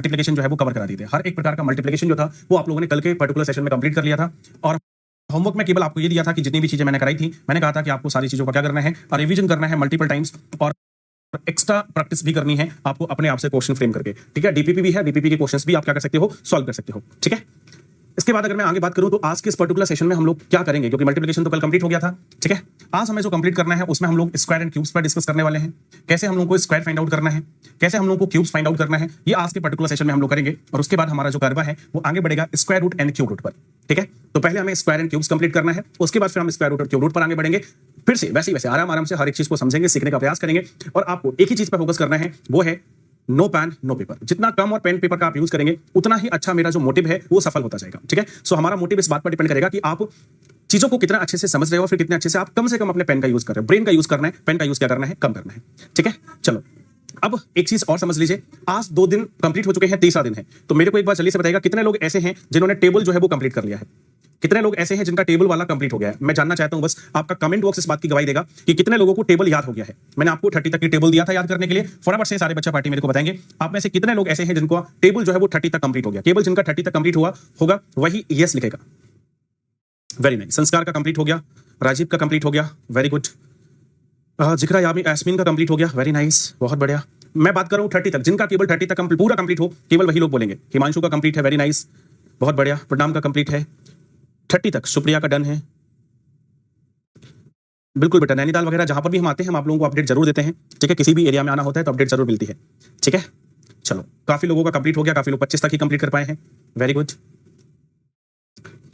Multiplication जो है वो कवर करा दिए थे। हर एक प्रकार का मल्टीप्लिकेशन जो था वो आप लोगों ने कल के पर्टिकुलर सेशन में कंप्लीट कर लिया था। और होमवर्क में केवल आपको ये दिया था कि जितनी भी चीजें मैंने कराई थी, मैंने कहा था कि आपको सारी चीजों का क्या करना है, रिवीजन करना है मल्टीपल टाइम्स, और एक्स्ट्रा प्रैक्टिस भी करनी है आपको अपने आप से क्वेश्चन फ्रेम करके। ठीक है, डीपीपी भी है, डीपीपी के क्वेश्चंस भी आप क्या कर सकते हो, सॉल्व कर सकते हो। ठीक है, इसके बाद अगर मैं आगे बात करूं तो आज के इस पर्टिकुलर सेशन में हम लोग क्या करेंगे, क्योंकि मल्टीप्लिकेशन तो कल कंप्लीट हो गया था। ठीक है, आज हमें जो कंप्लीट करना है उसमें हम लोग स्क्वायर एंड क्यूब्स पर डिस्कस करने वाले हैं। कैसे हम लोगों को स्क्वायर फाइंड आउट करना है, कैसे हम लोग को क्यूब्स फाइंड आउट करना है, ये आज के पर्टिकुलर सेशन में हम लोग करेंगे। और उसके बाद हमारा जो कार्य है वो आगे बढ़ेगा square root and cube root पर। ठीक है, तो पहले हमें स्क्वायर एंड क्यूब्स कंप्लीट करना है, उसके बाद फिर हम स्क्वायर रूट और क्यूब रूट पर आगे बढ़ेंगे। फिर से वैसे आराम से हर एक चीज को समझेंगे, सीखने का प्रयास करेंगे। और आपको एक ही चीज पर फोकस करना है, वो है नो पेन नो पेपर। जितना कम और पेन पेपर का आप यूज करेंगे उतना ही अच्छा मेरा जो मोटिव है वो सफल होता जाएगा। ठीक है, सो हमारा मोटिव इस बात पर डिपेंड करेगा कि आप चीजों को कितना अच्छे से समझ रहे हो, फिर कितने अच्छे से आप कम अपने पेन का यूज कर रहे हो। ब्रेन का यूज करना है, पेन का यूज क्या करना है, कम करना है। ठीक है, चलो अब एक चीज और समझ लीजिए, आज 2 दिन कंप्लीट हो चुके हैं, तीसरा दिन है। तो मेरे को एक बार जल्दी से बताइएगा कितने लोग ऐसे हैं जिन्होंने टेबल जो है वो कंप्लीट कर लिया है, कितने लोग ऐसे हैं जिनका टेबल वाला कंप्लीट हो गया है। मैं जानना चाहता हूं, बस आपका कमेंट बॉक्स इस बात की गवाही देगा कि कितने लोगों को टेबल याद हो गया है। मैंने आपको 30 तक की टेबल दिया था याद करने के लिए, फटाफट से सारे बच्चा पार्टी मेरे को बताएंगे आप में से कितने लोग ऐसे हैं जिनको टेबल जो है वो 30 तक कंप्लीट हो गया। केवल जिनका 30 तक कंप्लीट हुआ होगा वही यस लिखेगा। Very nice. संस्कार का कंप्लीट हो गया, राजीव का कंप्लीट हो गया, वेरी गुड। जिक्रा यास्मीन का कंप्लीट हो गया, वेरी नाइस, बहुत बढ़िया। मैं बात कर रहा हूं 30 तक, जिनका केवल 30 तक पूरा कंप्लीट हो, केवल वही लोग बोलेंगे। हिमांशु का कंप्लीट है, वेरी नाइस, बहुत बढ़िया। प्रणाम का कंप्लीट है 30 तक, सुप्रिया का डन है, बिल्कुल बेटा। नैनीताल वगैरह जहां पर भी हम आते हैं हम आप लोगों को अपडेट जरूर देते हैं। ठीक है, किसी भी एरिया में आना होता है तो अपडेट जरूर मिलती है। ठीक है, चलो काफी लोगों का कंप्लीट हो गया, काफी लोग 25 तक ही कंप्लीट कर पाए हैं, वेरी गुड।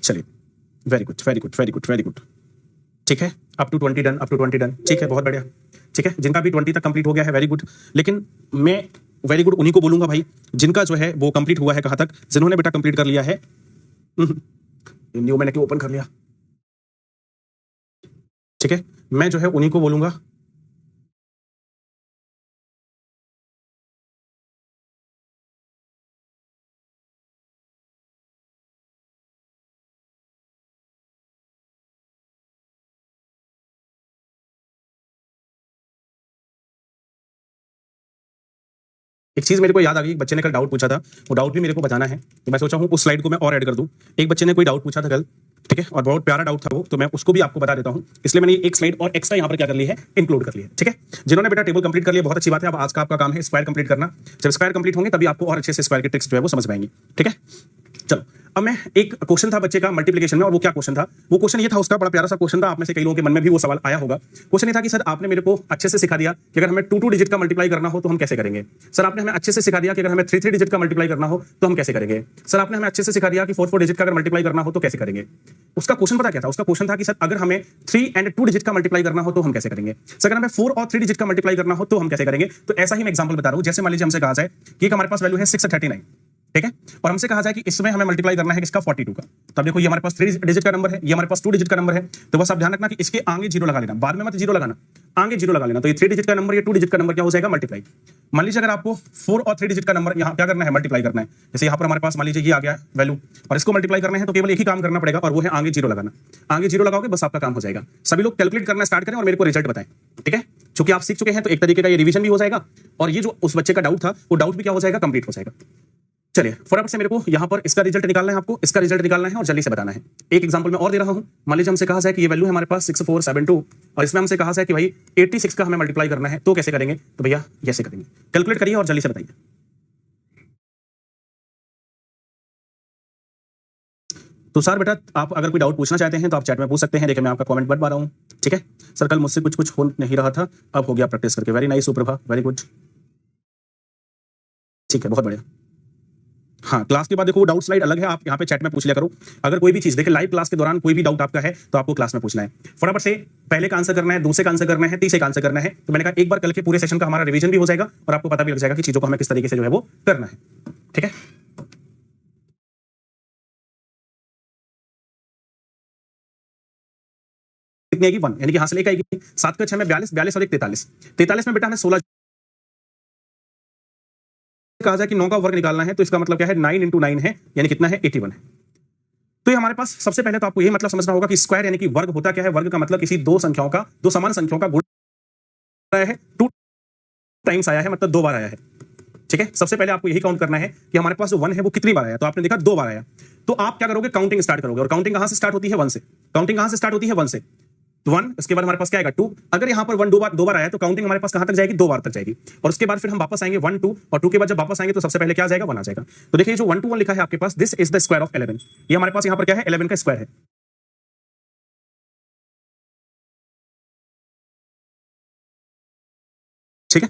चलिए, very good very good very good very good. ठीक है, up to 20 done, up to 20 done. ठीक है, बहुत बढ़िया। ठीक है, जिनका भी 20 तक कंप्लीट हो गया है, वेरी गुड। लेकिन मैं वेरी गुड उन्हीं को बोलूंगा भाई जिनका जो है वो कंप्लीट हुआ है कहां तक, जिन्होंने बेटा कंप्लीट कर लिया है। न्यू मैंने क्यों ओपन कर लिया। ठीक है, मैं जो है उन्हीं को बोलूंगा। एक चीज मेरे को याद आ गई, एक बच्चे ने कल डाउट पूछा था, वो डाउट भी मेरे को बताना है, तो मैं सोचा हूँ उस स्लाइड को मैं और ऐड कर दूं। एक बच्चे ने कोई डाउट पूछा था कल, ठीक है, और बहुत प्यारा डाउट था वो, तो मैं उसको भी आपको बता देता हूँ। इसलिए मैंने एक स्लाइड और एक्स्ट्रा यहाँ पर क्या कर ली है, इंक्लूड कर ली है। ठीक है, जिन्होंने बेटा टेबल कंप्लीट कर लिया बहुत अच्छी बात है। अब आज का आपका काम है स्क्वायर कंप्लीट करना। जब स्क्वायर कंप्लीट होंगे तभी आपको और अच्छे से स्क्वायर की ट्रिक्स जो है वो समझ पाएंगे। ठीक है, चलो अब मैं एक क्वेश्चन था बच्चे का मल्टीप्लिकेशन में, और वो क्या क्वेश्चन था, वो क्वेश्चन ये था, उसका बड़ा प्यारा सा क्वेश्चन था। आप में से कई लोगों के मन में भी वो सवाल आया होगा। क्वेश्चन ये था कि सर आपने मेरे को अच्छे से सिखा दिया कि अगर हमें 2 डिजिट का मल्टीप्लाई करना हो तो हम कैसे करेंगे। सर आपने हमें अच्छे से सिखा दिया कि अगर हमें 3 डिजिट का मल्टीप्लाई करना हो तो हम कैसे करेंगे। सर आपने हमें अच्छे से सिखा दिया कि 4 डिजिट का अगर मल्टीप्लाई करना हो तो कैसे करेंगे। उसका क्वेश्चन पता क्या था, उसका क्वेश्चन था कि सर अगर हमें 3 एंड 2 डिजिट का मल्टीप्लाई करना हो तो हम कैसे करेंगे। सर अगर हमें 4 और 3 डिजिट का मल्टीप्लाई करना हो तो हम कैसे करेंगे। तो ऐसा ही मैं एग्जांपल बता रहा हूं। जैसे मान लीजिए हमसे कहा जाए कि हमारे पास वैल्यू है 639, ठीक है, और हमसे कहा जाए कि इसमें हमें मल्टीप्लाई करना है किसका, 42 का। तो अब देखो ये हमारे पास 3 डिजिट का नंबर है, ये हमारे पास 2 डिजिट का नंबर है। तो बस आप ध्यान रखना कि इसके आगे 0 लगा लेना, बाद में मत 0 लगाना, आगे 0 लगा लेना। तो ये 3 डिजिट का नंबर, ये 2 डिजिट का नंबर क्या हो जाएगा, मल्टीप्लाई। मान लीजिए अगर आपको 4 और 3 डिजिट का नंबर यहाँ क्या करना है, मल्टीप्लाई करना है। जैसे यहाँ पर हमारे पास मान लीजिए ये आ गया वैल्यू, और इसको मल्टीप्लाई करना है तो केवल एक ही काम करना पड़ेगा, और वो है आगे 0 लगाना। आगे 0 लगाओगे बस आपका काम हो जाएगा। सभी लोग कैलकुलेट करना स्टार्ट करें और मेरे को रिजल्ट बताएं। ठीक है, क्योंकि आप सीख चुके हैं तो एक तरीके का ये रिवीजन भी हो जाएगा, और ये जो उस बच्चे का डाउट था वो डाउट भी क्या हो जाएगा, कंप्लीट हो जाएगा। चलिए फटाफट से मेरे को यहाँ पर इसका रिजल्ट निकालना है, आपको इसका रिजल्ट निकालना है और जल्दी से बताना है। एक एग्जांपल मैं और दे रहा हूं। मान लीजिए हमसे कहा जाए कि ये वैल्यू है हमारे पास 6472, और इसमें हमसे कहा जाए कि भाई 86 का हमें मल्टीप्लाई करना है, तो कैसे करेंगे। तो भैया कैसे करेंगे, कैलकुलेट करिए और जल्दी से बताइए। तो सर बेटा आप अगर कोई डाउट पूछना चाहते हैं तो आप चैट में पूछ सकते हैं। देखिए मैं आपका कमेंट पढ़ पा रहा हूँ। ठीक है सर, कल मुझसे कुछ हो नहीं रहा था, अब हो गया प्रैक्टिस करके। Very nice Suprabha, very good. ठीक है, बहुत बढ़िया। हाँ, क्लास के बाद देखो वो डाउट स्लाइड अलग है, आप यहाँ पे चैट में पूछ लिया करो। अगर कोई भी चीज देखिए लाइव क्लास के दौरान कोई भी डाउट आपका है तो आपको क्लास में पूछना है। फटाफट से पहले का आंसर करना है, दूसरे का आंसर करना है, तीसरे का आंसर करना है। तो मैंने कहा एक बार कल के पूरे सेशन का हमारा रिवीजन भी हो जाएगा और आपको पता भी लग जाएगा कि चीजों को हमें किस तरीके से जो है वो करना है। ठीक है, कितनी आएगी, 1, यानी कि हासिल एक आएगी। 7 का 6 में 42, 42 और 1 43। 43 में बेटा हमें 16 कहा जाए कि 9 का वर्ग निकालना है, तो इसका मतलब क्या है, 9 × 9 है, यानी कितना है, 81 है। तो ये हमारे पास सबसे पहले तो आपको ये मतलब समझना होगा कि स्क्वायर यानी कि वर्ग होता क्या है। वर्ग का मतलब किसी दो समान संख्याओं का गुण है, 2 टाइम्स आया है, मतलब 2 बार आया है। ठीक है, सबसे पहले आपको यही काउंट करना है कि हमारे पास जो 1 है वो कितनी बार आया। तो आपने देखा 2 बार आया, तो आप क्या करोगे, काउंटिंग स्टार्ट करोगे। और काउंटिंग कहां से स्टार्ट होती है, 1 से। काउंटिंग कहां से स्टार्ट होती है, 1 से। तो 1, उसके बाद हमारे पास क्या आएगा 2। अगर यहां पर 1 दो बार आया तो काउंटिंग हमारे पास कहां तक जाएगी, 2 बार तक जाएगी। और उसके बाद फिर हम वापस आएंगे 1 2, और 2 के बाद जब वापस आएंगे तो सबसे पहले क्या आ जाएगा, 1 आ जाएगा। तो देखिए जो 1 2 1 लिखा है आपके पास, this is the square of 11। ये हमारे पास यहां पर क्या है, 11 का स्क्वायर है। ठीक है,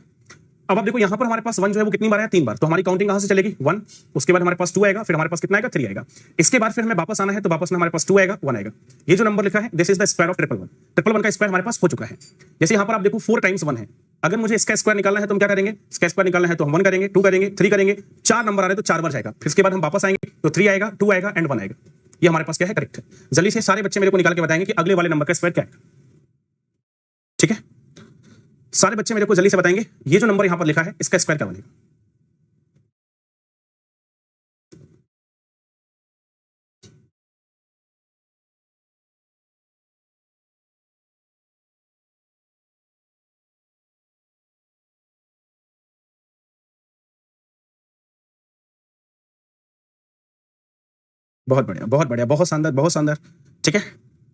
अब आप देखो यहां पर हमारे पास 1 जो है वो कितनी बार आया, 3 बार। तो हमारी काउंटिंग कहां से चलेगी, 1, उसके बाद हमारे पास 2 आएगा, फिर हमारे पास कितना आएगा, 3 आएगा। इसके बाद फिर हमें वापस आना है, तो वापस में हमारे पास 2 आएगा, 1 आएगा। ये जो नंबर लिखा है, this is the square of 111। 111 का स्क्वायर हमारे पास हो चुका है। जैसे यहां पर आप देखो 4 टाइम्स 1 है। अगर मुझे इसका स्क्वायर निकालना है तो हम क्या करेंगे, इसका स्क्वायर निकालना है तो हम 1 करेंगे, 2 करेंगे, 3 करेंगे। 4 नंबर आ रहे हैं तो 4 बार जाएगा। फिर इसके बाद हम वापस आएंगे तो 3 आएगा, 2 आएगा एंड 1 आएगा। ये हमारे पास क्या है, करेक्ट है। जल्दी से सारे बच्चे मेरे को निकाल के बताएंगे कि अगले वाले नंबर का स्क्वायर क्या है। ठीक है, सारे बच्चे मेरे को जल्दी से बताएंगे ये जो नंबर यहां पर लिखा है इसका स्क्वायर क्या बनेगा। बहुत बढ़िया, बहुत बढ़िया, बहुत शानदार, बहुत शानदार। ठीक है,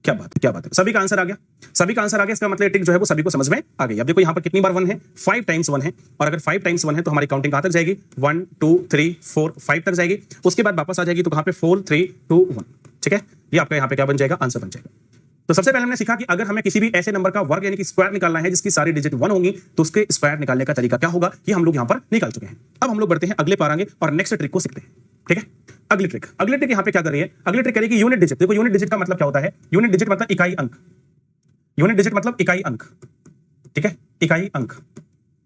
क्या बात है, क्या बात है, सभी का आंसर आ गया, सभी का आंसर आ गया। इसका मतलब ट्रिक जो है वो सभी को समझ में आ गई। अब देखो यहाँ पर कितनी बार 1 है, 5 टाइम्स 1 है। और अगर 5 टाइम्स 1 है तो हमारी काउंटिंग कहां तक जाएगी, 1 2 3 4 5 तक जाएगी। उसके बाद वापस आ जाएगी तो कहां पे, 4 3 2 1। ठीक है, ये आपका यहाँ पे क्या बन जाएगा, आंसर बन जाएगा। तो सबसे पहले हमने सीखा कि अगर हमें किसी भी ऐसे नंबर का वर्ग यानी कि स्क्वायर निकालना है जिसकी सारी डिजिट 1 होंगी, तो उसके स्क्वायर निकालने का तरीका क्या होगा, ये हम लोग यहाँ पर निकाल चुके हैं। अब हम लोग बढ़ते हैं अगले पारांगे और नेक्स्ट ट्रिक को सीखते हैं। ठीक है, अगली ट्रिक यहाँ पे क्या कर रही है, अगली ट्रिक करेगी यूनिट डिजिट। देखो यूनिट डिजिट का मतलब क्या होता है, यूनिट डिजिट मतलब इकाई अंक। यूनिट डिजिट मतलब इकाई अंक। ठीक है, इकाई अंक।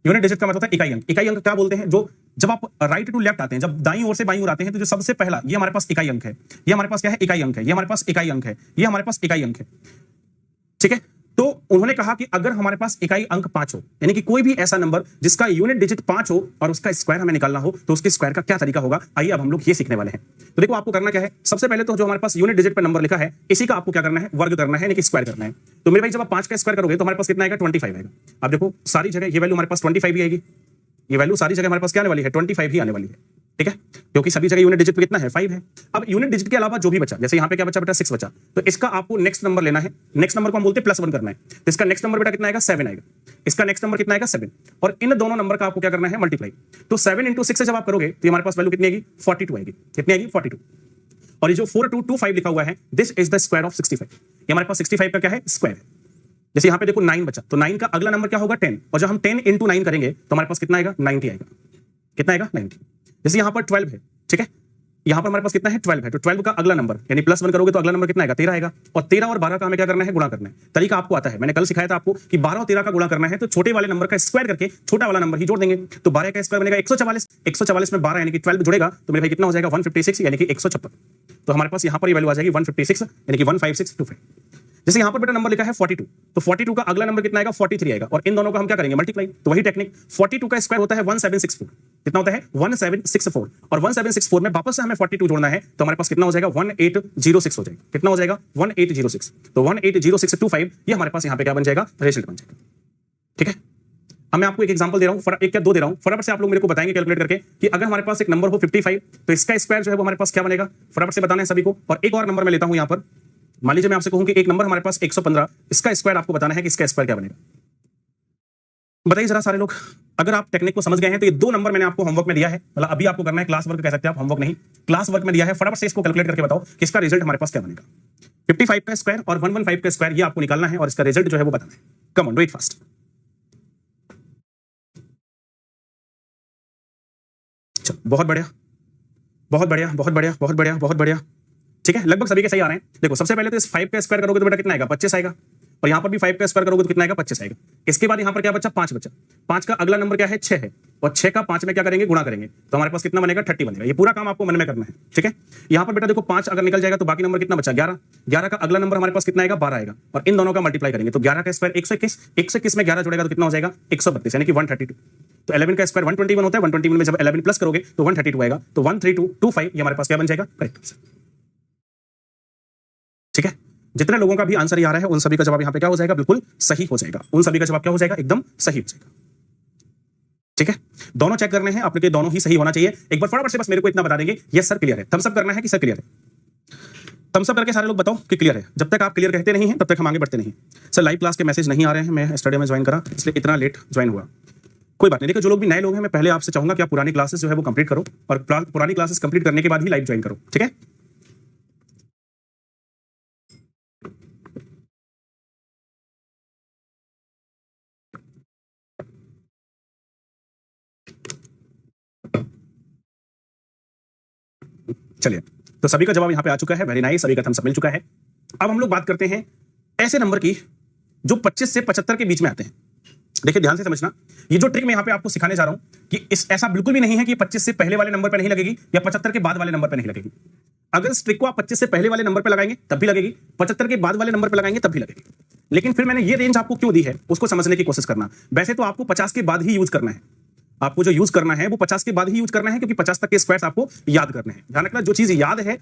यूनिट डिजिट का मतलब होता है इकाई अंक। इकाई अंक क्या बोलते हैं, जो जब आप राइट टू लेफ्ट आते हैं, जब दाईं ओर से बाईं ओर आते हैं, तो जो सबसे पहला ये हमारे पास इकाई अंक है, ये हमारे पास क्या है, इकाई अंक है, ये हमारे पास इकाई अंक है, ये हमारे पास इकाई अंक है। ठीक है, तो उन्होंने कहा कि अगर हमारे पास इकाई अंक 5 हो, यानी कि कोई भी ऐसा नंबर जिसका यूनिट डिजिट 5 हो और उसका स्क्वायर हमें निकालना हो, तो उसके स्क्वायर का क्या तरीका होगा, आइए अब हम लोग ये सीखने वाले हैं। तो देखो आपको करना क्या है, सबसे पहले तो जो हमारे पास यूनिट डिजिट पर नंबर लिखा है इसी का आपको क्या करना है, वर्ग करना है, यानी कि स्क्वायर करना है। तो मेरे भाई जब आप 5 का स्क्वायर करोगे तो हमारे पास कितना आएगा, 25 आएगा। अब देखो सारी जगह ये वैल्यू हमारे पास 25 ही आएगी, ये वैल्यू सारी जगह हमारे पास क्या आने वाली है, 25 ही आने वाली है। ठीक है, क्योंकि सभी जगह यूनिट डिजिट पे कितना है, 5 है। अब यूनिट डिजिट के अलावा जो भी बचा, जैसे यहाँ पे क्या बचा बेटा, 6 बचा, तो इसका आपको नेक्स्ट नंबर लेना है। नेक्स्ट नंबर को हम बोलते हैं +1 करना है। तो इसका नेक्स्ट नंबर बेटा कितना आएगा, 7 आएगा। इसका नेक्स्ट नंबर कितना आएगा, 7। और इन दोनों नंबर का आपको क्या करना है, मल्टीप्लाई। तो 7 × 6 से जब आप करोगे तो हमारे पास वैल्यू कितनी आएगी, 42 आएगी। कितनी आएगी, 42। और ये जो 4225 लिखा हुआ है, this is the square of 65। ये हमारे पास 65 का क्या है, स्क्वायर है। जैसे यहाँ पे देखो 9 बचा, तो 9 का अगला नंबर क्या होगा, 10। और जब हम 10 × 9 करेंगे तो हमारे पास कितना आएगा, 90 आएगा। कितना आएगा, 90। जैसे यहाँ पर 12 है, ठीक है, यहाँ पर हमारे पास कितना है, 12 है। तो 12 का अगला नंबर यानी +1 करोगे तो अगला नंबर कितना आएगा, 13 आएगा। और 13 और 12 का हमें क्या करना है, गुणा करना है। तरीका आपको आता है, मैंने कल सिखाया था आपको कि 12 और 13 का गुणा करना है तो छोटे वाले नंबर का स्क्वायर करके छोटा वाला नंबर ही जोड़ देंगे। तो 12 का स्क्वायर बनेगा 144। 144 में 12 यानी कि 12 जुड़ेगा तो मेरे भाई कितना हो जाएगा, 156 यानी कि 156। तो हमारे पास यहाँ पर ये वैल्यू आ जाएगी 156 यानी कि 15625। जैसे यहाँ पर बेटा नंबर लिखा है 42, तो 42 का अगला नंबर कितना आएगा, 43 आएगा। और इन दोनों का हम क्या करेंगे, मल्टीप्लाई। तो वही टेक्निक, 42 का स्क्वायर होता है 1764। कितना होता है, 1764। और 1764 में वापस से हमें 42 जोड़ना है तो हमारे पास कितना हो जाएगा, 1806 हो जाएगा। कितना हो जाएगा, 1806। तो 180625 ये हमारे पास यहाँ पे क्या बन जाएगा, रिजल्ट बन जाएगा। ठीक है, अब मैं आपको एक एग्जांपल दे रहा हूं, एक क्या दो दे रहा हूं, फटाफट से आप लोग मेरे को बताएंगे कैलकुलेट करके कि अगर हमारे पास एक नंबर हो 55 तो इसका स्क्वायर जो है वो हमारे पास क्या बनेगा, फटाफट से बताना है सभी को। और एक और नंबर मैं लेता हूं यहां पर, मान लीजिए मैं आपसे कहूं कि एक नंबर हमारे पास 115, इसका स्क्वायर आपको बताना है कि इसका स्क्वायर क्या बनेगा। बताइए जरा सारे लोग, अगर आप टेक्निक को समझ गए हैं तो ये 2 नंबर मैंने आपको होमवर्क में दिया है, मतलब अभी आपको करना है, क्लास वर्क कह सकते हैं आप, होमवर्क नहीं, क्लास वर्क में दिया है। फटाफट से इसको कैलकुलेट करके बताओ कि इसका रिजल्ट हमारे पास क्या बनेगा। 55 का स्क्वायर और 115 का स्क्वायर ये आपको निकालना है और इसका रिजल्ट जो है वो बताना है। Come on, do it fast. चलो, बहुत बढ़िया, बहुत बढ़िया, बहुत बढ़िया, बहुत बढ़िया, बहुत बढ़िया। ठीक है, लगभग सभी के सही आ रहे हैं। देखो सबसे पहले तो इस 5 का स्क्वायर करोगे तो बेटा कितना आएगा, 25 आएगा। और यहाँ पर भी 5 का स्क्वायर करोगे तो कितना आएगा, 25 आएगा। इसके बाद यहाँ पर क्या बचा, 5 बचा। 5 का अगला नंबर क्या है, 6 है। और 6 का 5 में क्या करेंगे, गुणा करेंगे। तो हमारे पास कितना बनेगा, 30 बनेगा। ये पूरा काम आपको मन में करना है। ठीक है, यहाँ पर बेटा देखो 5 अगर निकल जाएगा तो बाकी नंबर कितना बचा, 11। 11 का अगला नंबर हमारे पास कितना आएगा, 12 आएगा। और इन दोनों का मल्टीप्लाई करेंगे तो 11 का स्क्वायर 121, 121 में 11 जुड़ेगा तो कितना हो जाएगा, 132 यानी कि 132। तो 11 का स्क्वायर 121 होता है, 121 में जब 11 प्लस करोगे तो 132 आएगा। तो 13225 ये हमारे पास क्या बन जाएगा, करेक्ट आंसर। ठीक है, जितने लोगों का भी आंसर ये आ रहा है उन सभी का जवाब यहाँ पे क्या हो जाएगा, बिल्कुल सही हो जाएगा। उन सभी का जवाब क्या हो जाएगा, एकदम सही हो जाएगा। ठीक है, दोनों चेक करने हैं आपके, दोनों ही सही होना चाहिए। एक बार फटाफट से बस मेरे को इतना बता देंगे यस सर क्लियर है, थम्स अप करना है कि सर क्लियर है। थम्स अप करके सारे लोग बताओ कि क्लियर है। जब तक आप क्लियर कहते नहीं हैं तब तक हम आगे बढ़ते नहीं। सर लाइव क्लास के मैसेज नहीं आ रहे हैं, मैं स्टडी में ज्वाइन करा इसलिए इतना लेट ज्वाइन हुआ। कोई बात नहीं, देखो जो लोग भी नए लोग हैं मैं पहले आपसे चाहूंगा कि आप पुरानी क्लासेस जो है वो कंप्लीट करो और पुरानी क्लासेस कंप्लीट करने के बाद ही लाइव ज्वाइन करो, ठीक है। चलिए, तो सभी का जवाब यहां पे आ चुका है, वेरी नाइस, सभी का थम्स अप मिल चुका है। अब हम लोग बात करते हैं ऐसे नंबर की जो 25 से 75 के बीच में आते हैं। देखिए ध्यान से समझना, ये जो ट्रिक मैं यहां पे आपको सिखाने जा रहा हूं कि ऐसा बिल्कुल भी नहीं है कि 25 से पहले वाले नंबर पे नहीं लगेगी या 75 के बाद वाले नंबर पे नहीं लगेगी। अगर इस ट्रिक को आप 25 से पहले वाले नंबर पे लगाएंगे तब भी लगेगी, 75 के बाद वाले नंबर पे लगाएंगे तब भी लगेगी। लेकिन फिर मैंने ये रेंज आपको क्यों दी है उसको समझने की कोशिश करना। वैसे तो आपको 50 के बाद ही यूज करना है, आपको जो यूज करना है वो 50 के बाद ही यूज करना है, क्योंकि 50 तक के स्क्वायर्स आपको याद करने हैं। ध्यान रखना, जो चीज याद है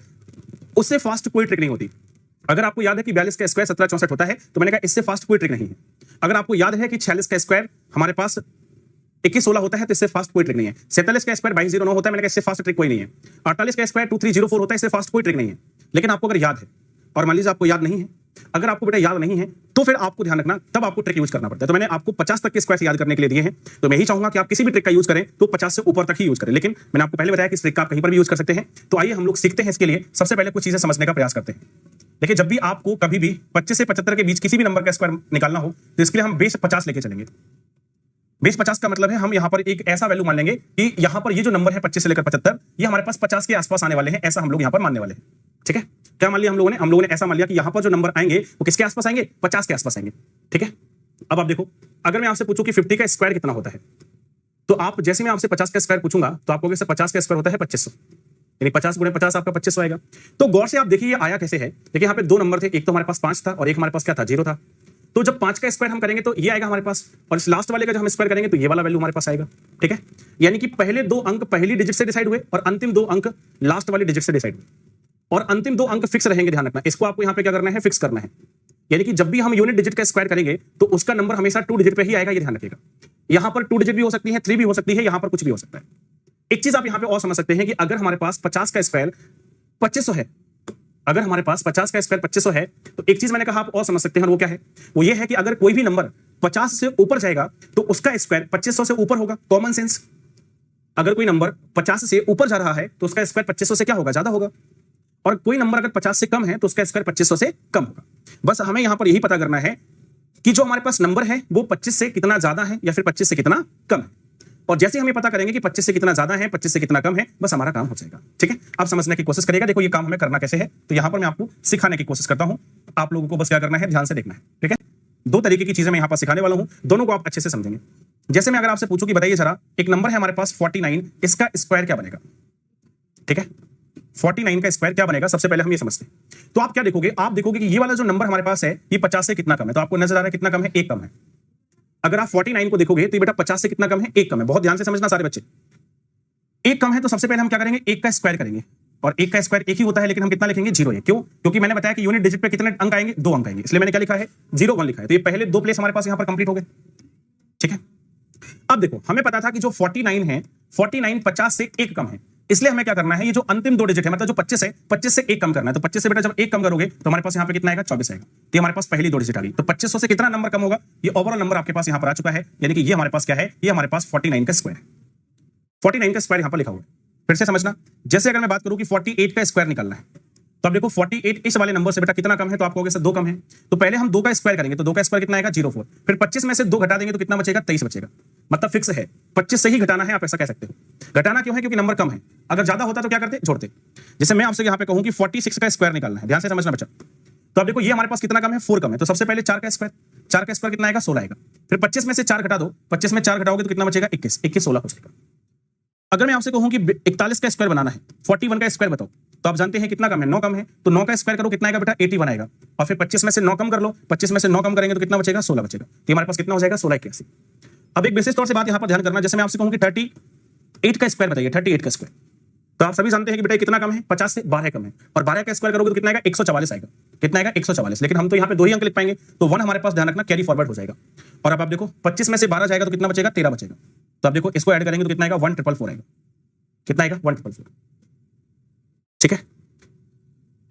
उससे फास्ट कोई ट्रिक नहीं होती। अगर आपको याद है कि 42 का स्क्वायर 1764 होता है तो मैंने कहा इससे फास्ट कोई ट्रिक नहीं है। अगर आपको याद है कि 46 का स्क्वायर हमारे पास 2116 होता है तो इससे फास्ट कोई ट्रिक नहीं है। 47 का स्क्वायर 2209 होता है, मैंने कहा इससे फास्ट ट्रिक कोई नहीं है। 48 का स्क्वायर 2304 होता है, इससे फास्ट कोई ट्रिक नहीं है। लेकिन आपको अगर याद है और मान लीजिए आपको याद नहीं है, अगर आपको बेटा याद नहीं है तो फिर आपको ध्यान रखना तब आपको ट्रिक यूज करना पड़ता है। तो मैंने आपको 50 तक के स्क्वायर याद करने के लिए दिए हैं, तो मैं ही चाहूंगा कि आप किसी भी ट्रिक का यूज करें तो 50 से ऊपर तक ही यूज करें। लेकिन मैंने आपको पहले बताया कि इस ट्रिक का आप कहीं पर भी यूज कर सकते हैं। तो आइए हम लोग सीखते हैं। इसके लिए सबसे पहले कुछ चीजें समझने का प्रयास करते हैं। देखिए, जब भी आपको कभी भी 25 से 75 के बीच किसी भी नंबर का स्क्वायर निकालना हो तो इसके लिए हम बेस 50 लेके चलेंगे। बेस 50 का मतलब है हम यहां पर एक ऐसा वैल्यू मान लेंगे कि यहां पर ये जो नंबर है 25 से लेकर 75 ये हमारे पास 50 के आसपास आने वाले हैं, ऐसा हम लोग यहां पर मानने वाले हैं। ठीक है, क्या मान लिया हम लोगों ने ऐसा मान लिया कि यहां पर जो नंबर आएंगे वो किसके आसपास आएंगे, 50 के आसपास आएंगे। ठीक है, अब आप देखो, अगर मैं आपसे पूछूं कि 50 का स्क्वायर कितना होता है तो आप जैसे मैं आपसे 50 का स्क्वायर पूछूंगा तो आप कहोगे 50 का स्क्वायर होता है 2500, यानी 50 गुणे 50 आपका 2500 आएगा। तो गौर से आप देखिए ये आया कैसे है। देखिए यहाँ पे दो नंबर थे, एक तो हमारे पास 5 था और एक हमारे पास क्या था, 0 था। तो जब 5 का स्क्वायर हम करेंगे तो ये आएगा हमारे पास, और इस लास्ट वाले का जब हम स्क्वायर करेंगे तो ये वाला वैल्यू हमारे पास आएगा। ठीक है, यानी कि पहले दो अंक पहली डिजिट से डिसाइड हुए और अंतिम दो अंक लास्ट वाली डिजिट से डिसाइड हुए, और अंतिम दो अंक फिक्स रहेंगे। ध्यान रखना, इसको आपको यहाँ पे क्या करना है, फिक्स करना है। यानी कि जब भी हम यूनिट डिजिट का स्क्वायर करेंगे तो उसका नंबर हमेशा 2 डिजिट पे ही आएगा, ये ध्यान रखिएगा। यहां पर 2 डिजिट भी हो सकती है, 3 भी हो सकती है, यहां पर कुछ भी हो सकता है। एक चीज आप यहां पे और समझ सकते हैं कि अगर हमारे पास 50 का स्क्वायर 2500 है, अगर हमारे पास 50 का स्क्वायर 2500 है तो एक चीज मैंने कहा आप और समझ सकते हैं, और वो क्या है, वो ये है कि अगर कोई भी नंबर 50 से ऊपर जाएगा तो उसका स्क्वायर 2500 से ऊपर होगा। कॉमन सेंस, अगर कोई नंबर 50 से ऊपर जा रहा है तो उसका स्क्वायर 2500 से क्या होगा, ज्यादा होगा। और कोई नंबर अगर 50 से कम है तो उसका स्क्वायर 2500 से कम होगा। बस हमें यहां पर यही पता करना है कि जो हमारे पास नंबर है वो 25 से कितना ज्यादा है या फिर 25 से कितना कम है। और जैसे हमें पता करेंगे कि 25 से कितना ज्यादा है, 25 से कितना कम है, बस हमारा काम हो जाएगा। ठीक है, आप समझने की कोशिश करिएगा। देखो ये काम हमें करना कैसे है, तो यहां पर मैं आपको सिखाने की कोशिश करता हूं। आप लोगों को बस क्या करना है, ध्यान से देखना है। ठीक है, दो तरीके की चीजें मैं यहां पर सिखाने वाला हूं, दोनों को आप अच्छे से समझेंगे। जैसे मैं अगर आपसे पूछूं कि बताइए जरा, एक नंबर है हमारे पास 49, इसका स्क्वायर क्या बनेगा। ठीक है, 49 का स्क्वायर क्या बनेगा, सबसे पहले हम ये समझते हैं। तो आप क्या देखोगे, आप देखोगे कि ये वाला जो नंबर हमारे पास है ये 50 से कितना कम है। तो आपको नजर आ रहा है कितना कम है, 1 कम है। अगर आप 49 को देखोगे तो बेटा 50 से कितना कम है, 1 कम है। बहुत ध्यान से समझना सारे बच्चे, 1 कम है तो सबसे पहले हम क्या करेंगे, 1 का स्क्वायर करेंगे। और 1 का स्क्वायर 1 ही होता है, लेकिन हम कितना लिखेंगे, 0 है। क्यों, क्योंकि मैंने बताया कि यूनिट डिजिट पे कितने अंक आएंगे, 2 अंक आएंगे, इसलिए मैंने क्या लिखा है, 0 1 लिखा है। तो ये पहले 2 प्लेस हमारे पास यहां पर कंप्लीट हो गए। ठीक है, अब देखो हमें पता था कि जो 49 है, 49 50 से 1 कम है, इसलिए हमें क्या करना है, ये जो अंतिम दो डिजिट है, मतलब जो 25 है, 25 से 1 कम करना है। तो 25 से बेटा जब 1 कम करोगे तो हमारे पास यहां पे कितना आएगा, 24 आएगा। तो हमारे पास पहली दो डिजिट आ गई। तो 2500 से कितना नंबर कम होगा, ये ओवरऑल नंबर आपके पास यहां पर आ चुका है। यानी कि ये हमारे पास क्या है, ये हमारे पास 49 का स्क्वायर है। 49 का स्क्वायर यहां पर लिखा हुआ है। फिर से समझना, जैसे अगर मैं बात करूं कि 48 का स्क्वायर निकालना है, तो अब देखो 48 इस वाले नंबर से बेटा कितना कम है, तो आप कहोगे सर 2 कम है। तो पहले हम 2 का स्क्वायर करेंगे, तो 2 का स्क्वायर कितना आएगा, 04। फिर 25 में से 2 घटा देंगे तो कितना बचेगा, 23 बचेगा। मतलब फिक्स है, 25 से ही घटाना है, आप ऐसा कह सकते हो। घटाना क्यों है, क्योंकि नंबर कम है। अगर ज्यादा होता तो क्या करते, जोड़ते। जैसे मैं आपसे यहां पे कहूं कि 46 का स्क्वायर निकालना है, ध्यान से समझना बच्चा। तो अब देखो ये हमारे पास कितना कम है, 4 कम है। तो सबसे पहले 4 का स्क्वायर कितना आएगा, 16 आएगा। फिर 25 में से 4 घटा दो, 25 में 4 घटाओगे तो कितना बचेगा, 21, 16 हो जाएगा। अगर मैं आपसे कहूं कि 41 का स्क्वायर बनाना है, 41 का स्क्वायर बताओ, तो आप जानते हैं कितना कम है, 9 कम है। तो 9 का स्क्वायर करो, कितना आएगा बेटा, 81 आएगा। और फिर 25 में से 9 कम कर लो, 25 में से 9 कम करेंगे तो कितना बचेगा, 16 बचेगा। तो हमारे पास कितना हो जाएगा, 16 81। अब एक विशेष तौर से बात यहां पर ध्यान करना, जैसे मैं आपसे कहूं कि 38 का स्क्वायर बताइए, 38 का स्क्वायर, तो आप सभी जानते हैं कि बेटा कितना कम है, 50 से 12 कम है। और 12 का स्क्वायर करोगे तो कितना आएगा, 144 आएगा। कितना आएगा, 144। लेकिन हम तो यहाँ पे 2 ही अंक लिख पाएंगे, तो 1 हमारे पास ध्यान रखना कैरी फॉरवर्ड हो जाएगा। और अब आप देखो 25 में से 12 जाएगा तो कितना बचेगा, 13 बचेगा। तो आप देखो इसको ऐड करेंगे तो कितना आएगा 1444 आएगा। कितना आएगा 1444। ठीक है,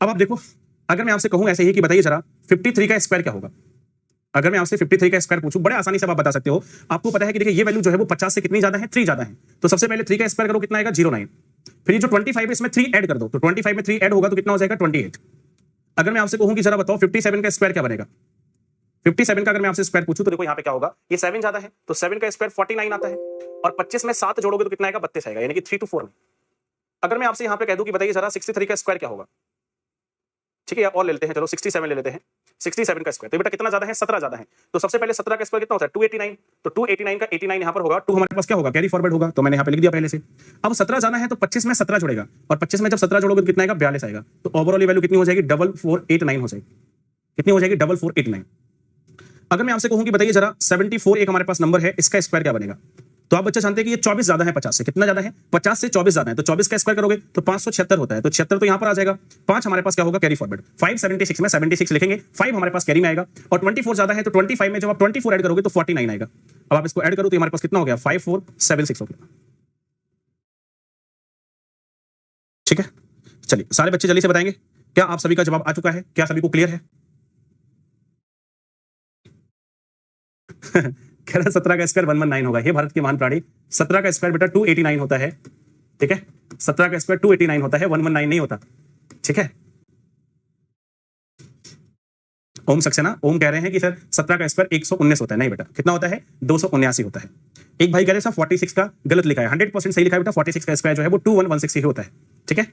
अब आप देखो अगर मैं आपसे कहूं ऐसे ही कि बताइए जरा 53 का स्क्वायर क्या होगा। अगर मैं आपसे 53 का स्क्वायर पूछूं, बड़े आसानी से आप बता सकते हो। आपको पता है कि देखिए ये वैल्यू जो है वो 50 से कितनी ज्यादा है, 3 ज्यादा है। तो सबसे पहले 3 का स्क्वायर करो, कितना आएगा 09। फिर ये जो 25 है इसमें 3 ऐड कर दो, तो 25 में 3 ऐड होगा तो कितना हो जाएगा 28। अगर मैं आपसे कहूं कि जरा बताओ 57 का स्क्वायर क्या बनेगा। 57 का अगर मैं आपसे स्क्वायर पूछूं तो देखो यहाँ पे क्या होगा, ये 7 ज्यादा है तो 7 का स्क्वायर 49 आता है, और 25 में 7 जोड़ोगे तो कितना आएगा 32 आएगा, यानी कि 3 to 4 में। अगर मैं आपसे यहाँ पे कह दूं कि बताइए जरा 63 का स्क्वायर क्या होगा। ठीक है, और ले लेते हैं, चलो 67 ले लेते हैं। 67 का स्क्वायर तो बेटा कितना ज्यादा है, 17 ज्यादा है। तो सबसे पहले 17 का स्क्वायर कितना होता है 289। तो 289 का 89 यहाँ पर होगा, 2 हमारे पास क्या होगा कैरी फॉरवर्ड होगा, तो मैंने यहाँ पे लिख दिया पहले से। अब 17 जाना है तो 25 में 17 जुड़ेगा, और 25 में जब 17 जोड़ोगे तो कितना आएगा 42 आएगा। तो ओवरऑल वैल्यू कितनी हो जाएगी 4489 हो जाएगी। कितनी हो जाएगी 4489। अगर मैं आपसे कहूं कि बताइए जरा 74 एक हमारे पास नंबर है, इसका स्क्वायर क्या बनेगा। तो आप बच्चा जानते हैं कि ये 24 ज्यादा है 50 से। कितना ज्यादा है 50 से 24 ज्यादा है, तो 24 का स्क्वायर करोगे तो 576 होता है। तो 76 तो यहां पर आ जाएगा, 5 हमारे पास क्या होगा कैरी फॉरवर्ड। 576 में 76 लिखेंगे, 5 हमारे पास कैरी में आएगा, और 24 ज्यादा है तो 25 में जब आप 24 ऐड करोगे तो 49 आएगा। अब आप इसको ऐड करो तो हमारे पास कितना हो गया 5476 हो गया। ठीक है, चलिए सारे बच्चे जल्दी से बताएंगे क्या आप सभी का जवाब आ चुका है, क्या सभी को क्लियर है। कह रहा 17 का स्क्वायर 119 होगा। ये भारत के महान प्राणी, 17 का स्क्वायर बेटा 289 होता है। ठीक है, 17 का स्क्वायर 289 होता है, 119 नहीं होता। ठीक है, ओम सक्सेना ओम कह रहे हैं कि सर 17 का स्क्वायर 119 होता है। नहीं बेटा, कितना होता है 279 होता है। एक भाई कह रहे हैं 46 का गलत लिखा है, 100% सही लिखा है बेटा। 46 का स्क्वायर जो है वो 2116 ही होता है। ठीक है,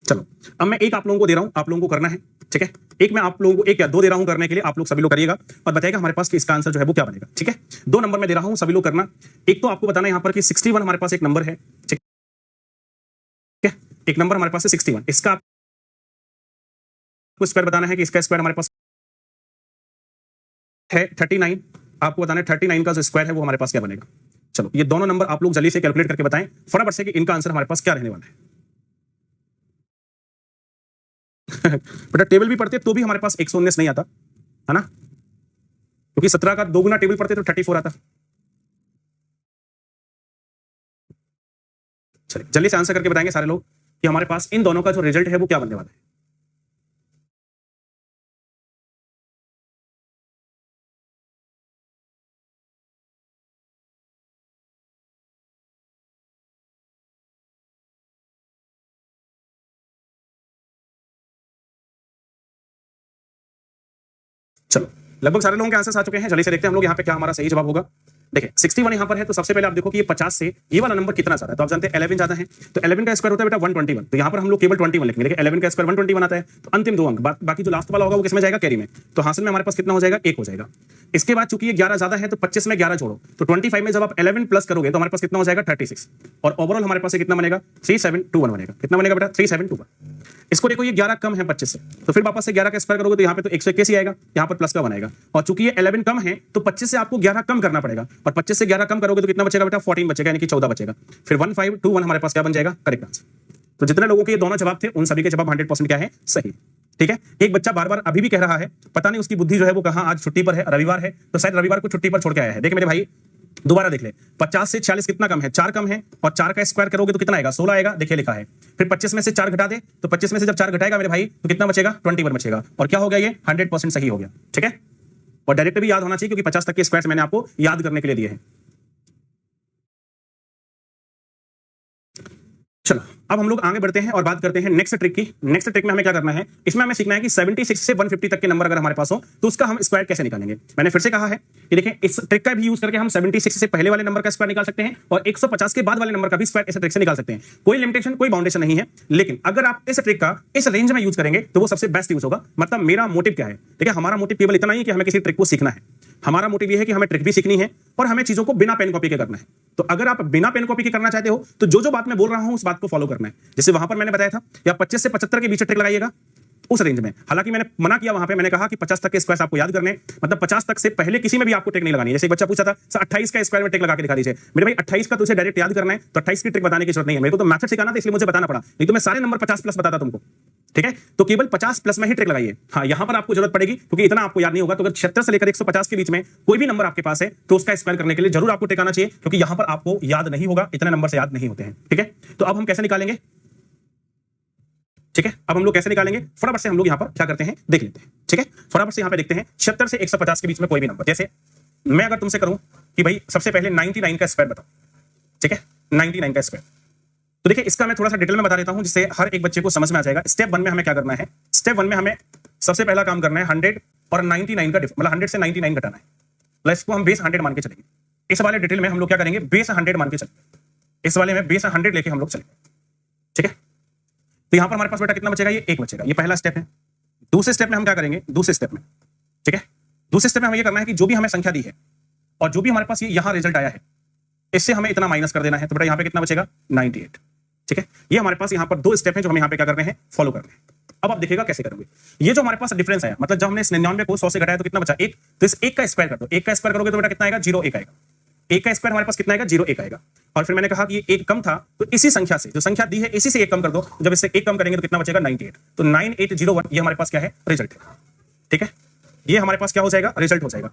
चलो अब मैं एक आप लोगों को दे रहा हूं, आप लोगों को करना है। ठीक है, एक मैं आप लोगों को एक या 2 दे रहा हूं करने के लिए, आप लोग सभी लोग करिएगा और बताइएगा हमारे पास कि इसका आंसर जो है वो क्या बनेगा। ठीक है, 2 नंबर मैं दे रहा हूं, सभी लोग करना। एक तो आपको बताना यहां पर कि 61 हमारे पास एक नंबर है। ठीक है, एक नंबर हमारे पास है 61, इसका आपको स्क्वायर बताना है कि इसका स्क्वायर हमारे पास है 39। आपको बताना है 39 का जो स्क्वायर है वो हमारे पास क्या बनेगा। चलो ये दोनों नंबर आप लोग जल्दी से कैलकुलेट करके बताएं फटाफट से कि इनका आंसर हमारे पास क्या रहने वाला है। बेटा टेबल भी पढ़ते तो भी हमारे पास 119 नहीं आता है ना, क्योंकि 17 का 2 गुना टेबल पढ़ते तो 34 आता। चलिए जल्दी से आंसर करके बताएंगे सारे लोग कि हमारे पास इन दोनों का जो रिजल्ट है वो क्या बनने वाला है। चलो लगभग सारे लोगों के आंसर आ चुके हैं, जल्दी से देखते हैं हम लोग यहाँ पे क्या हमारा सही जवाब होगा। देखिए 61 यहाँ पर है, तो सबसे पहले आप देखो कि ये 50 से ये वाला नंबर कितना ज्यादा है। तो आप जानते हैं 11 ज्यादा है, तो 11 का स्क्वायर होता है बेटा 121। तो यहाँ पर हम लोग केवल 21 लिखेंगे, लेकिन 11 का स्क्वायर 121 आता है। तो अंतिम 2 अंक बाकी जो लास्ट वाला होगा वो किसमें जाएगा कैरी में। तो हासिल में हमारे पास कितना हो जाएगा 1 हो जाएगा। इसके बाद चूंकि ये 11 ज्यादा है तो 25 में 11 जोड़ो, तो 25 में जब आप 11 प्लस करोगे तो हमारे पास कितना हो जाएगा 36, और ओवरऑल हमारे पास कितना बनेगा 3721 बनेगा। कितना बनेगा बेटा 3721। इसको देखो ये 11 कम है 25 से, तो फिर वापस से 11 का स्क्वायर करोगे तो यहाँ पे तो 121 ही आएगा, यहाँ पर प्लस का बनाएगा। और चूंकि ये 11 कम है तो 25 से आपको 11 कम करना पड़ेगा, और 25 से 11 कम करोगे तो कितना बचेगा बेटा 14 बचेगा, यानी कि 14 बचेगा। फिर 1521 हमारे पास क्या बन जाएगा करेक्ट आंसर। तो जितने लोगों के ये दोनों जवाब थे उन सभी के जवाब 100% क्या है सही। ठीक है, एक बच्चा बार बार अभी भी कह रहा है, पता नहीं उसकी बुद्धि जो है वो कहां, आज छुट्टी पर है, रविवार है तो शायद रविवार को छुट्टी पर छोड़ के आया है। देख मेरे भाई दोबारा देख ले, 50 से 46 कितना कम है 4 कम है, और 4 का स्क्वायर करोगे तो कितना आएगा 16 आएगा। देखिए लिखा है, फिर 25 में से 4 घटा दे, तो 25 में से जब 4 घटाएगा मेरे भाई तो कितना बचेगा 21 बचेगा। और क्या हो गया ये 100% सही हो गया। ठीक है, और डायरेक्ट भी याद होना चाहिए क्योंकि 50 तक के स्क्वायर मैंने आपको याद करने के लिए दिए हैं। चलो अब हम लोग आगे बढ़ते हैं और बात करते हैं नेक्स्ट ट्रिक की। नेक्स्ट ट्रिक में हमें क्या करना है, इसमें हमें सीखना है कि 76 से 150 तक के नंबर अगर हमारे पास हो तो उसका हम स्क्वायर कैसे निकालेंगे। मैंने फिर से कहा है कि देखें इस ट्रिक का भी यूज करके हम 76 से पहले वाले नंबर का स्क्वायर निकाल सकते हैं और 150 के बाद वाले नंबर का भी स्क्वायर इस ट्रिक से निकाल सकते हैं। कोई लिमिटेशन कोई बाउंडेशन नहीं है, लेकिन अगर आप इस ट्रिक का इस रेंज में यूज करेंगे तो वो सबसे बेस्ट यूज होगा। मतलब मेरा मोटिव क्या है, देखिए हमारा मोटिव केवल इतना ही है कि हमें किसी ट्रिक को सीखना है। हमारा मोटिव ये है कि हमें ट्रिक भी सीखनी है और हमें चीजों को बिना पेन कॉपी के करना है। तो अगर आप बिना पेन कॉपी के करना चाहते हो तो जो जो बात मैं बोल रहा हूं उस बात को फॉलो करना है। जैसे वहां पर मैंने बताया था या 25 से 75 के बीच ट्रिक लगाइएगा उस रेंज में। हालांकि मैंने मना किया वहां पे, मैंने कहा कि 50 तक के स्क्वायर आपको याद करने, मतलब 50 तक से पहले किसी में भी आपको ट्रिक नहीं लगानी है। जैसे एक बच्चा पूछा था सर 28 का स्क्वायर में ट्रिक लगा के दिखा दीजिए। मेरे भाई 28 का तुझे डायरेक्ट याद करना है तो 28 की ट्रिक बताने की जरूरत नहीं है, मेरे को तो मैथड सिखाना था इसलिए मुझे बताना पड़ा, नहीं तो मैं सारे नंबर 50 प्लस बताता तुमको। ठीक है, तो केवल 50 प्लस में ही ट्रिक लगाइए। हाँ, यहां पर आपको जरूरत पड़ेगी क्योंकि इतना आपको याद नहीं होगा। तो अगर 76 से लेकर 150 के बीच में कोई भी नंबर आपके पास है तो उसका स्क्वायर करने के लिए जरूर आपको ट्रिक आना चाहिए, क्योंकि यहां पर आपको याद नहीं होगा, इतने नंबर से याद नहीं होते हैं। ठीक है, तो अब हम कैसे निकालेंगे? ठीक है, अब हम लोग कैसे निकालेंगे, फटाफट से हम लोग यहां पर क्या करते हैं देख लेते हैं। ठीक है, फटाफट से यहां पे देखते हैं 76 से 150 के बीच में कोई भी नंबर। जैसे मैं अगर तुमसे करूं कि भाई सबसे पहले 99 का स्क्वायर बताओ। ठीक है, 99 का स्क्वायर। तो देखिए, इसका मैं थोड़ा सा डिटेल में बता देता हूं जिससे हर एक बच्चे को समझ में आ जाएगा। स्टेप 1 में हमें क्या करना है, स्टेप 1 में हमें सबसे पहला काम करना है 100 और 99 का मतलब 100 से 99 घटाना है। मतलब इसको हम बेस 100 मान के चलेंगे। इस वाले डिटेल में हम लोग क्या करेंगे, बेस 100 मान के चलेंगे। इस वाले में बेस 100 लेके हम लोग चलेंगे। ठीक है, तो यहां पर हमारे पास बेटा कितना बचेगा, ये 1 बचेगा। ये पहला स्टेप है। दूसरे स्टेप में हम क्या करेंगे, दूसरे स्टेप में, ठीक है, दूसरे स्टेप में हमें ये करना है कि जो भी हमें संख्या दी है और जो भी हमारे पास ये यहां रिजल्ट आया है, इससे हमें इतना माइनस कर देना है। तो बेटा यहां पे कितना बचेगा, 98। ठीक है, ये हमारे पास यहां पर 2 स्टेप है जो हमें यहां पे क्या करने हैं, फॉलो करने हैं। अब आप देखिएगा कैसे करोगे। ये जो हमारे पास डिफरेंस आया, मतलब जब हमने 99 को 100 से घटाया तो कितना बचा, 1। तो इस 1 का स्क्वायर कर दो। 1 का स्क्वायर करोगे तो बेटा कितना आएगा, 01 आएगा। 1 का स्क्वायर हमारे पास कितना आएगा, 01 आएगा। और फिर मैंने कहा कि ये 1 कम था, तो इसी संख्या से, जो संख्या दी है इसी से 1 कम कर दो। जब इससे 1 कम करेंगे तो कितना बचेगा, 98। तो 9801 ये हमारे पास क्या है, रिजल्ट है। ठीक है, ये हमारे पास क्या हो जाएगा, रिजल्ट हो जाएगा।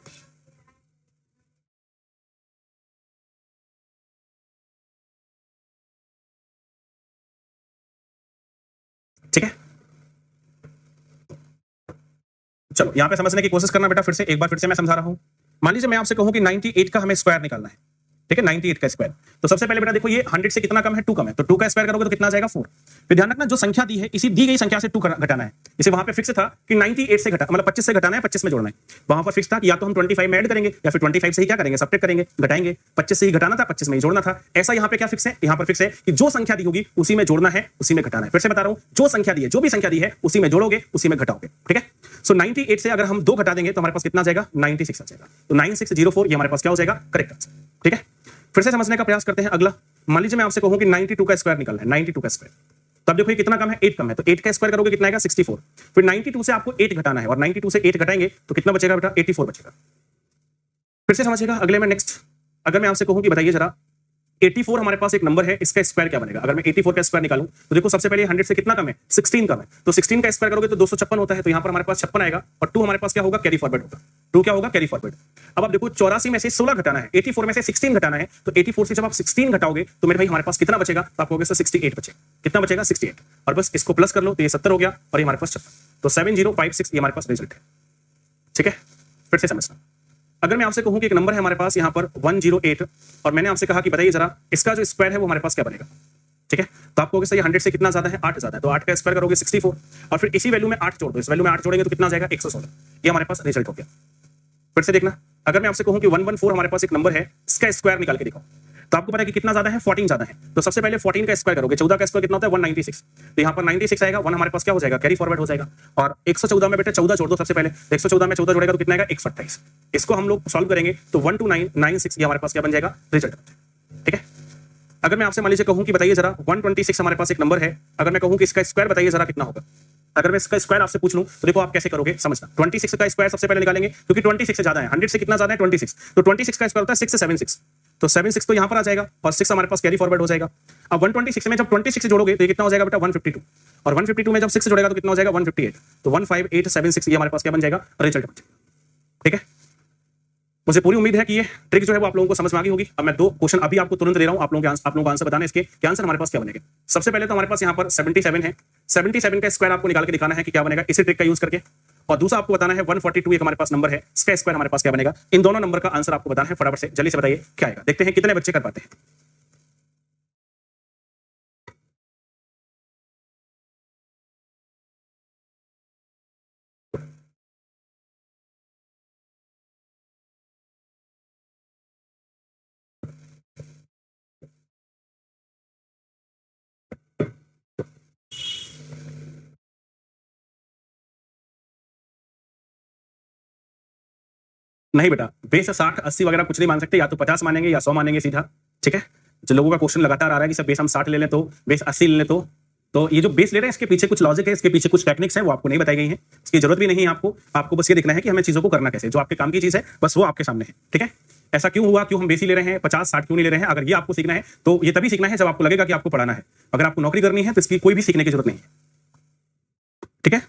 ठीक है, चलो यहां पे समझने की कोशिश करना बेटा। फिर से एक बार फिर से मैं समझा रहा हूं। मान लीजिए मैं आपसे कहूं कि 98 का हमें स्क्वायर निकालना है। ठीक है, 98 का स्क्वायर। तो सबसे पहले बेटा देखो, ये 100 से कितना कम है, 2 कम है। तो 2 का स्क्वायर करोगे तो कितना आ जाएगा, 4। फिर ध्यान रखना, जो संख्या दी है इसी दी गई संख्या से 2 घटाना है। इसे वहां पे फिक्स था कि 98 से घटा मतलब 25 से घटाना है, 25 में जोड़ना है। वहां पर फिक्स था कि या तो हम 25 में ऐड करेंगे या फिर 25 से ही क्या करेंगे, सब्ट्रैक्ट करेंगे, घटाएंगे। 25 से ही घटाना था, 25 में ही जोड़ना था। ऐसा यहाँ पे क्या फिक्स है, यहाँ पर फिक्स है कि जो संख्या दी होगी उसी में जोड़ना है, उसी में घटाना है। फिर से बता रहा हूं, जो संख्या दी है, जो भी संख्या दी है उसी में जोड़ोगे, उसी में घटाओगे। ठीक है, सो 98 से अगर हम 2 घटा देंगे तो हमारे पास कितना आ जाएगा, 96 आ जाएगा। तो 9604 ये हमारे पास क्या हो जाएगा, करेक्ट आंसर। ठीक है, फिर से समझने का प्रयास करते हैं। अगला मान लीजिए मैं आपसे कहूं कि 92 का स्क्वायर निकालना है, 92 का स्क्वायर। तब देखो ये कितना कम है, 8 कम है। तो 8 का स्क्वायर करोगे कितना आएगा, 64। फिर 92 से आपको 8 घटाना है और 92 से 8 घटाएंगे तो कितना बचेगा बेटा, 84 बचेगा। फिर से समझिएगा। अगले में नेक्स्ट, अगर मैं आपसे कहूं कि बताइए जरा 84 हमारे पास एक नंबर है, इसका स्क्वायर क्या बनेगा। अगर मैं 84 का स्क्वायर निकालूं तो देखो सबसे पहले 100 से कितना कम है, 16 कम है। तो 16 का स्क्वायर करोगे तो 256 होता है। तो यहां पर हमारे पास 56 आएगा और 2 हमारे पास क्या होगा, कैरी फॉरवर्ड होगा। 2 क्या होगा, कैरी फॉरवर्ड। अब आप देखो 84 में से 16 घटाना है, 84 में से 16 घटाना है। तो 84 से जब आप 16 घटाओगे तो मेरे भाई हमारे पास कितना बचेगा, तो आपको 68 बचेगा। कितना बचेगा, 68। और बस इसको प्लस कर लो तो ये 70 हो गया और ये हमारे पास 76। तो 7056 ये हमारे पास रिजल्ट है। ठीक है, फिर से समझना। अगर मैं आपसे कहूं कि एक नंबर है हमारे पास यहां पर 108 और मैंने आपसे कहा कि बताइए जरा इसका जो स्क्वायर है वो हमारे पास क्या बनेगा। ठीक है, तो आपको सही 100 से कितना ज्यादा है, 8 ज्यादा है। तो 8 का स्क्वायर करोगे 64 और फिर इसी वैल्यू में 8 जोड़ दो। इस वैल्यू में 8 जोड़ेंगे तो कितना आ जाएगा, 116। ये हमारे पास रिजल्ट हो गया। फिर से देखना, अगर मैं आपसे कहूं कि 114 हमारे पास एक नंबर है, इसका स्क्वायर निकाल के दिखाओ। तो आपको पता है कि कितना ज्यादा है, 14 ज्यादा है। तो सबसे पहले 14 का स्क्वायर करोगे, 14 का स्क्वायर कितना होता है, 196। तो यहाँ पर 96 आएगा, 1 हमारे पास क्या हो जाएगा, कैरी फॉरवर्ड हो जाएगा। और 114 में बेटा 14 जोड़ दो सबसे पहले। 114 में 14 जोड़ेगा तो कितना आएगा, 128। इसको हम लोग सॉल्व करेंगे तो 12996 ये हमारे पास क्या बन जाएगा, रिजल्ट। ठीक है, अगर मैं आपसे मान लीजिए कहूं कि बताइए जरा 126 हमारे पास एक नंबर है, अगर मैं कहूं कि इसका स्क्वायर बताइए जरा कितना होगा। अगर मैं इसका स्क्वायर आपसे पूछ लूं तो देखो आप कैसे करोगे, समझना। 26 का स्क्वायर सबसे पहले निकालेंगे क्योंकि 26 से ज्यादा है, 100 से कितना ज्यादा है, 26। तो 26 का स्क्वायर होता है 676। तो 76 तो यहां पर आ जाएगा और 6 हमारे पास कैरी फॉरवर्ड हो जाएगा। अब 126 में जब 26 जोड़ोगे तो कितना हो जाएगा बेटा, 152। और 152 में जब 6 जोड़ेगा तो कितना हो जाएगा, 158। तो 15876 ये हमारे पास क्या बन जाएगा, रिजल्ट बन जाएगा। ठीक है, मुझे पूरी उम्मीद है कि ये ट्रिक जो है वो आप लोगों को समझ में आ गई होगी। अब मैं 2 क्वेश्चन अभी आपको तुरंत दे रहा हूं, आप लोगों को आंसर बताना है इसके कि आंसर हमारे पास क्या बनेगा। सबसे पहले तो हमारे पास यहाँ पर 77 है, 77 का स्क्वायर आपको निकाल के दिखाना है कि क्या बनेगा इसी ट्रिक का यूज करके। और दूसरा आपको बताना है 142 एक हमारे पास नंबर है, इसका स्क्वायर हमारे पास क्या बनेगा। इन दोनों नंबर का आंसर आपको बताना है, फटाफट से जल्दी से बताइए क्या आएगा। देखते हैं कितने बच्चे कर पाते हैं। नहीं बेटा, बेस 60 80 वगैरह कुछ नहीं मान सकते, या तो 50 मानेंगे या 100 मानेंगे सीधा। ठीक है, जो लोगों का क्वेश्चन लगातार आ रहा है कि सब बेस हम 60 ले लें तो बेस 80 ले लें, तो ये जो बेस ले रहे हैं इसके पीछे कुछ लॉजिक है, इसके पीछे कुछ टेक्निक्स है, वो आपको नहीं बताई गई है, इसकी जरूरत भी नहीं है आपको बस ये देखना है कि हमें चीजों को करना कैसे, जो आपके काम की चीज है बस वो आपके सामने है। ठीक है, ऐसा क्यों हुआ, क्यों हम बेस ही ले रहे हैं, 50 60 क्यों नहीं ले रहे हैं, अगर ये आपको सीखना है तो ये तभी सीखना है जब आपको लगेगा कि आपको पढ़ाना है। अगर आपको नौकरी करनी है तो इसकी कोई भी सीखने की जरूरत नहीं है। ठीक है,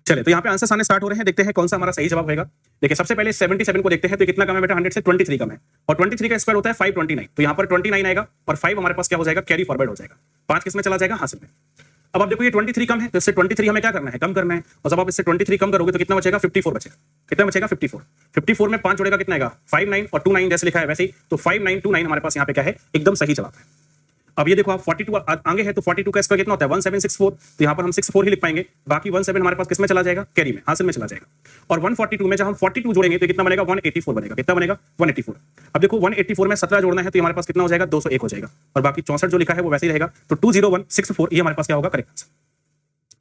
चलिए तो यहाँ पे आंसर्स आने स्टार्ट हो रहे हैं, देखते हैं कौन सा हमारा सही जवाब होगा। देखिए सबसे पहले 77 को देखते हैं, तो कितना कम है बेटा 100 से 23 कम है, और 23 का स्क्वायर होता है 529, तो यहाँ पर 29 आएगा और 5 हमारे पास क्या हो जाएगा, कैरी फॉरवर्ड हो जाएगा, 5 किस में चला जाएगा, हासिल में। अब आप देखो ये 23 कम है, तो इससे 23 हमें क्या करना है, कम करना है, और जब आप इससे 23 कम करोगे तो कितना बचेगा, 54 बचेगा। कितना बचेगा, 54। 54 में 5 जोड़ेगा कितना आएगा, 59, और 29 जैसे लिखा है वैसे ही, तो 5929 हमारे पास यहाँ पे क्या है, एकदम सही जवाब है। अब ये देखो आप 42 आगे है, तो 42 का स्क्वायर कितना होता है, 1764, तो यहाँ पर हम 64 ही लिख पाएंगे, बाकी 17 हमारे पास किस में चला जाएगा, कैरी में, हासिल में चला जाएगा। और 142 में जब हम 42 जोड़ेंगे तो कितना बनेगा, 184 बनेगा। कितना बनेगा, 184। अब देखो 184 में 17 जोड़ना है, तो हमारे पास कितना हो जाएगा, 201 हो जाएगा, और बाकी 64 जो लिखा है वो वैसे ही रहेगा, तो 20164 ये हमारे पास क्या होगा, करेक्ट आंसर।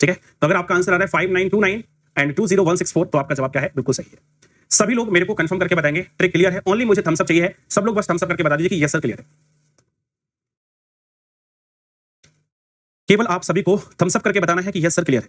ठीक है, तो अगर आपका आंसर आ रहा है 5929 एंड 20164, तो आपका जवाब क्या है, बिल्कुल सही है। सभी लोग मेरे को कंफर्म करके बताएंगे ट्रिक क्लियर है, ओनली मुझे थम्स अप चाहिए है, सब लोग बस थम्स अप करके बता दीजिए कि यस सर क्लियर है। केवल आप सभी को थम्स अप करके बताना है कि यस सर क्लियर है।